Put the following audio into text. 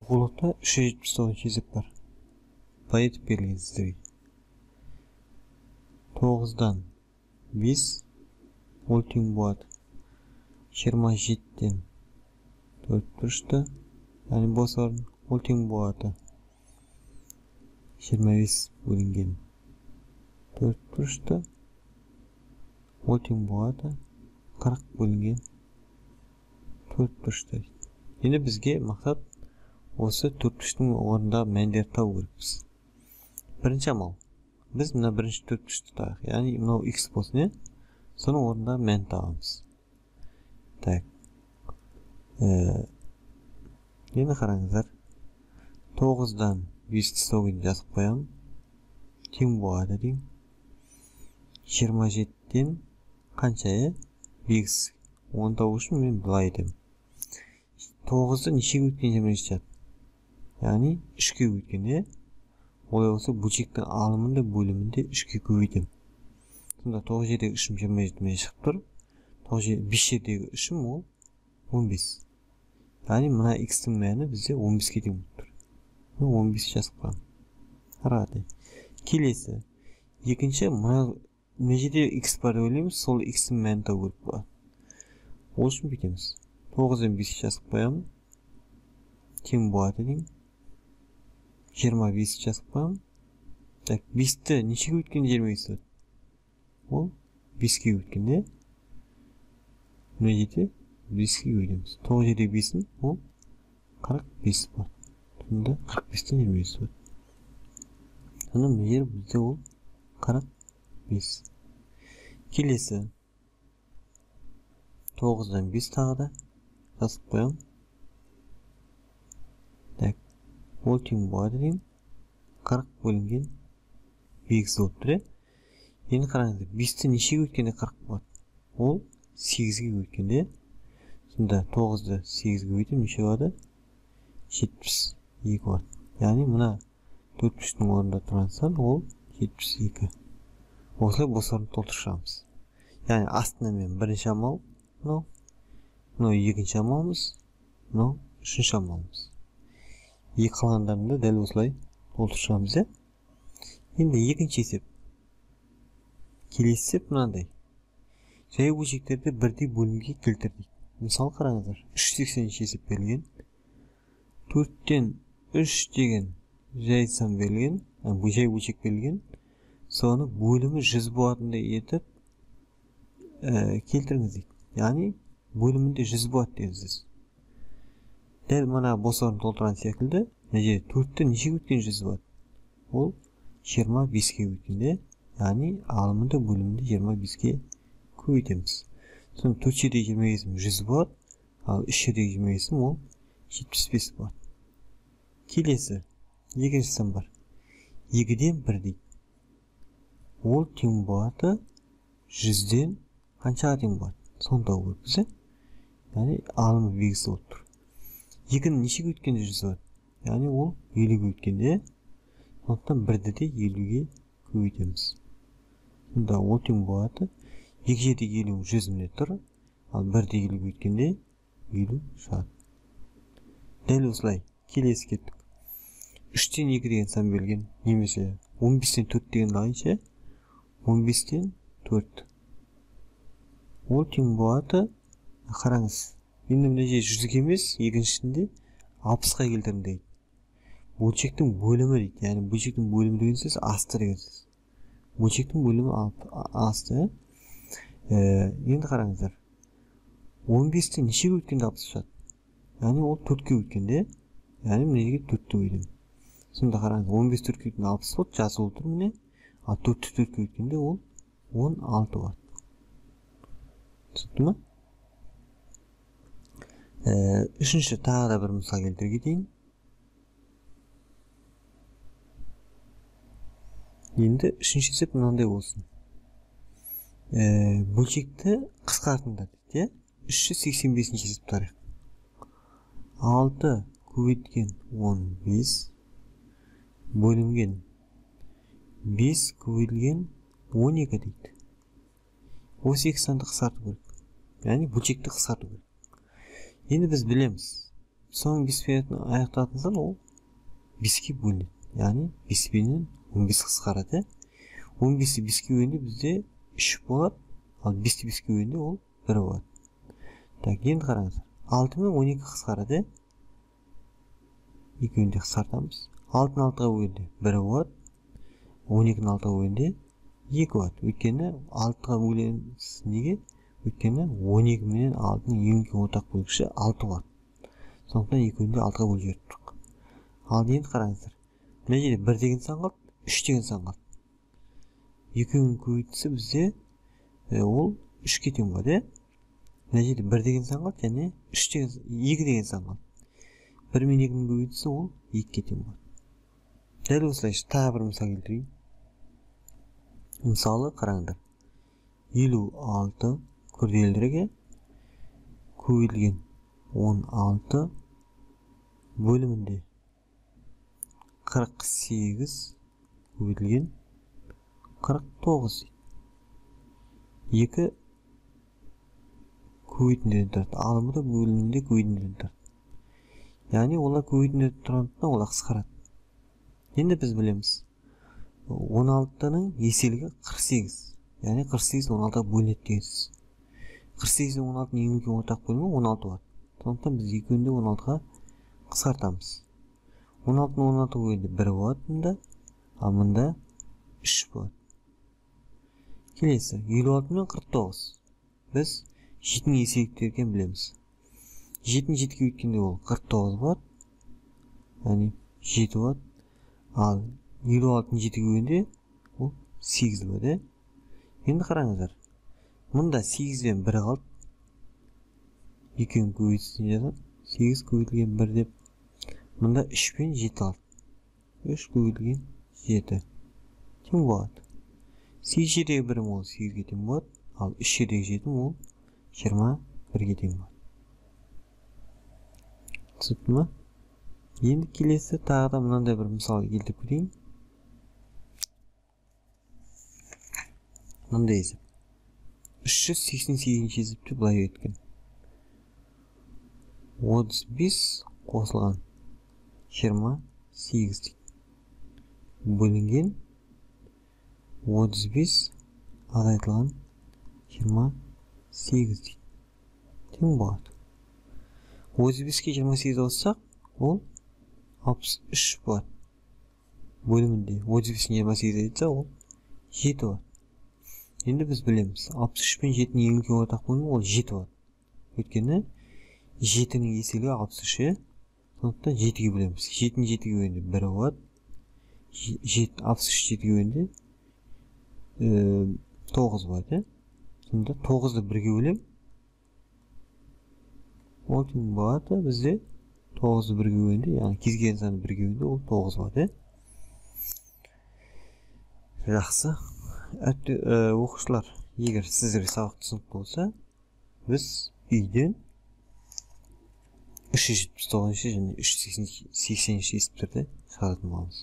Bulutta 379 есеп бар. Былай етіп берілген сіздерге. 9-дан 5 ол тең болады 27-ден 4 бұрышты, яғни бос орын ол тең болады 25 бөлінген 4 бұрышты ол тең болады 40 бөлінген 4 бұрышты. Енді бізге мақсат осы 4 бұрыштың орнындағы мәндерді табу керекпіз. Бірінші амал. Біз мына бірінші 4 бұрышты табайық. Яғни мынау x болсын, соның орнындағы мән табамыз. Так. Енді қараңыздар. 9-дан 5 тастау кезде жазып қоямын. Тең болады деймін. 27-ден қанша x? Оны табу үшін мен былай едім. 9-ды нешеге өткен 27 жат? Яғни 3-ке өткен, олай болса бөлшектің алымында бөлімінде 3-ке көбейтем. Сонда 9 жердегі 3-ім 27-мен шығып тұр. 5 жердегі 3-ім ол 15. Яғни мына x-тің мәні бізде 15-ке тең болып тұр. 15 жазып қоямын. Қарады. Келесі. Екінші, мына жерде x бар деп ойлаймыз, сол x-тің мәнін табу керек болады. Ол үшін бүйтеміз. 9-дан 5 жазып қоямын. Тең болады деймін. 25 жазып қоямын. Так, 5-ті нешеге өткен 25 өт? Ол 5-ке өткенде. Мына жерде 5-ке өтеміз. 9 жерде 5-ін ол 45 болады. Сонда 45-тен 25 өт. Сонда мына жер бізде ол 45. Келесі. 9-дан 5 тағы да жазып қоямын. Так, ол тең болады деймін. 40 бөлінген 5 болып тұр. Енді қараңыздар, 5-ті нешеге өткенде 40 болады? Ол 8-ге өткенде. Сонда 9-ды 8-ге өтем, неше болады? 72 болады. Яғни мына 4 бұрыштың орнында тұрған сан ол 72. Осылай бос орын толтыршамыз. Яғни астына мен бірінші амал, мынау екінші амалымыз, мынау үшінші амалымыз. Екі қалғандарында дәл осылай толтыршамыз. Енді екінші есеп. Келесі есеп мынандай. Жай бөлшектерді бірдей бөлімге келтірдік. Мысалы қараңыздар, 380 есеп берілген. 4-тен 3 деген жай сан берілген, жай бөлшек берілген. Соны бөлімі 100 болатындай етіп келтіріңіз дейді. Яғни бөлімінде 100 болады дедіңіз. Дәл мына бос орын толтырған секілді, мына жерде 4-ті нешеге өткен 100 болады? Ол 25-ке өткенде, яғни алымында бөлімінде 25-ке көбейтеміз. Соны 4 жердегі 25-ім 100 болады, ал 3 жердегі 25-ім ол 75 болады. Келесі, екінші сан бар. 2-ден 1 дейді. Ол тең болады 100-ден қаншаға тең болады? Соны табу керек бізде. Яғни алымы белгісі болып тұр. 2-ні нешеге өткенде 100 болады? Яғни ол 50-ге өткенде, сондықтан 1-ді де 50-ге көбейтеміз. Сонда ол тең болады. 2 жердегі 50 100 міне тұр, ал 1-ді 50-ге өткенде 50 шығады. Дәл осылай келесі кеттік. 3-тен 2 деген сан берілген, немесе 15-тен 4 деген қанша? 15-тен 4. Ол тең болады. Қараңыз. Енді мына жер 100-ге емес, екіншісінде 60-ға келтірдім дейді. Бөлшектің бөлімі дейді. Яғни бөлшектің бөлімі деген сөз асты деген сөз. Бөлшектің бөлімі асты. Енді қараңыздар. 15-те нешеге өткенде 60 шығады? Яғни ол 4-ке өткенде, яғни мына жерге 4-ті өйдім. Сонда қараңыз, 15 4-ке өткенде 60 болады, жазылып тұр міне. Ал 4-ті 4-ке өткенде ол 16 болады. Түсінді ме? Үшінші тағы да бір мысал келтіре кетейін. Енді үшінші есеп мынандай болсын. Бөлшекті қысқартыңдар дейді. 385-ші есеп тарих. 6 көбейткен 15 бөлінген 5 көбейтілген 12 дейді. Осы екі санды қысқарту керек. Яғни бөлшекті қысқарту керек. Енді біз білеміз. соң беспен аяқталатын сан ол 5-ке бөлінеді. Яғни 5-пенен 15 қысқарады. 15-ті 5-ке бөлгенде бізде 3 болады, ал 5-ті 5-ке бөлгенде ол 1 болады. Так, енді қараңыздар. 6 мен 12 қысқарады. Екеуін де қысқартамыз. 6-ны 6-ға бөлгенде 1 болады. 12-ні 6-ға бөлгенде 2 болады. Өйткені 6-ға бөлеміз неге? Өйткені 12 менен 6-ның ең үлкен ортақ бөлгіші 6 болады. Сондықтан екеуін де 6-ға бөліп жібердік. Ал енді қараңыздар. Мына жерде 1 деген сан қалды, 3 деген сан қалды. Екеуінің көбейтісі бізде ол 3-ке тең болады. Мына жерде 1 деген сан қалды, және 2 деген сан қалды. 1 мен 2-ның көбейтісі ол 2-ке тең болады. Дәл осылайша тағы бір мысал келтірейін. Мысалы қараңдар. 56 күрделілігі көбейтілген 16 бөлімінде 48 көбейтілген 49 дейді. 2 көбейтіндерден тұрады. Алымы да бөлімінде көбейтіндерден тұрады. Яғни олар көбейтіндерден тұрғандықтан олар қысқарады. Енді біз білеміз. 16-ның еселігі 48. Яғни 48 16-ға бөлінеді дегенсіз. 48 мен 16-ның ең үлкен ортақ бөлімі 16 болады. Сондықтан біз екеуін де 16-ға қысқартамыз. 16-ны 16-ға бөлгенде 1 болады мұнда, ал мұнда 3 болады. Келесі 56 мен 49. Біз 7-ның еселіктерден білеміз. 7-ні 7-ге өткенде ол 49 болады. Яғни 7 болады. Ал 56-ны 7-ге бөлгенде ол 8 болады. Енді қараңыздар. Мұнда 8 бен 1 қалды. Екеуін көбейтісін жазам. 8 көбейтілген 1 деп. Мұнда 3 пен 7 қалды. 3 көбейтілген 7. Тең болады. 8 жердегі 1 ол 8-ге тең болады. Ал 3 жердегі 7 ол 21-ге тең болады. Түсінікті ме? Енді келесі тағы да мынандай бір мысал келтіріп көрейін. Мынандай есеп. 388 есепті былай өткен. 35 қосылған 28 дейді. Бөлінген 35 азайтылған 28 дейді. Тең болады. 35-ке 28 қоссақ, ол 63 болады. Бөлімінде 35-ке 28 айтса, ол 7 болады. Енді біз білеміз. 63 пен 7-ның ең үлкен ортақ бөлімі ол 7 болады. Өйткені 7-ның еселігі 63. Сондықтан 7-ге бөлеміз. 7-ні 7-ге бөлгенде 1 болады. 63 7-ге бөлгенде 9 болады. Сонда 9-ды 1-ге бөлем. Ол тең болады бізде 9-ды 1-ге бөлгенде, яғни кез келген санды 1-ге бөлгенде ол 9 болады. Жақсы. Оқушылар, егер сіздерге сабақ түсінікті болса, біз үйден 379 және 380 есептерді шығаратын боламыз.